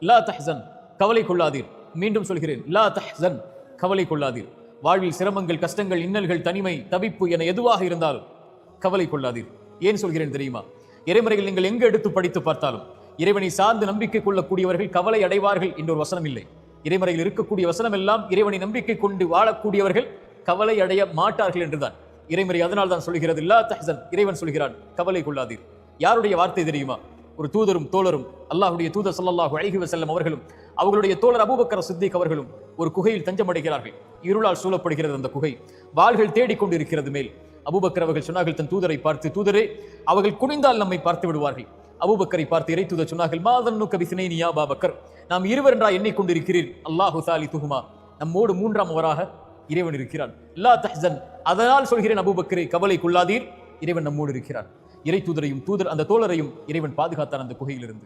லா தஹ்சன், கவலை கொள்ளாதீர். மீண்டும் சொல்கிறேன், லா தஹ்சன், கவலை கொள்ளாதீர். வாழ்வில் சிரமங்கள், கஷ்டங்கள், இன்னல்கள், தனிமை, தவிப்பு என எதுவாக இருந்தாலும் கவலை கொள்ளாதீர். ஏன் சொல்கிறேன் தெரியுமா? இறைமறைகள் நீங்கள் எங்கு எடுத்து படித்து பார்த்தாலும் இறைவனை சார்ந்து நம்பிக்கை கொள்ளக்கூடியவர்கள் கவலை அடைவார்கள் என்ற ஒரு வசனம் இல்லை. இறைமறையில் இருக்கக்கூடிய வசனம் எல்லாம் இறைவனை நம்பிக்கை கொண்டு வாழக்கூடியவர்கள் கவலை அடைய மாட்டார்கள் என்றுதான் இறைமறை. அதனால் தான் சொல்கிறது லா தஹ்சன், இறைவன் சொல்கிறான் கவலை கொள்ளாதீர். யாருடைய வார்த்தை தெரியுமா? ஒரு தூதரும் தோழரும், அல்லாஹ்வுடைய தூதர் ஸல்லல்லாஹு அலைஹி வஸல்லம் அவர்களும் அவர்களுடைய தோழர் அபூபக்கர் சித்திக் அவர்களும் ஒரு குகையில் தஞ்சமடைகிறார்கள். இருளால் சூழப்படுகிறது அந்த குகை, வாள்கள் தேடிக்கொண்டிருக்கிறது மேல். அபூபக்கர் அவர்கள் சொன்னார்கள் தன் தூதரை பார்த்து, தூதரே, அவர்கள் குனிந்தால் நம்மை பார்த்து விடுவார்கள். அபூபக்கரை பார்த்து இறை தூதர் சொன்னார்கள், மாதன்னுக பிஸ்னைனி யா அபூபக்கர், நாம் இருவர் என்றா எண்ணிக்கொண்டிருக்கிறீர், அல்லாஹு சாலிதுஹுமா, நம்மோடு மூன்றாம் அவராக இறைவன் இருக்கிறான். லா தஹ்சன், அதனால் சொல்கிறேன் அபூபக்கரை, கவலை கொள்ளாதீர், இறைவன் நம்மோடு இருக்கிறார். இறை தூதரையும் அந்த தோழரையும் இறைவன் பாதுகாத்தான் அந்த குகையிலிருந்து.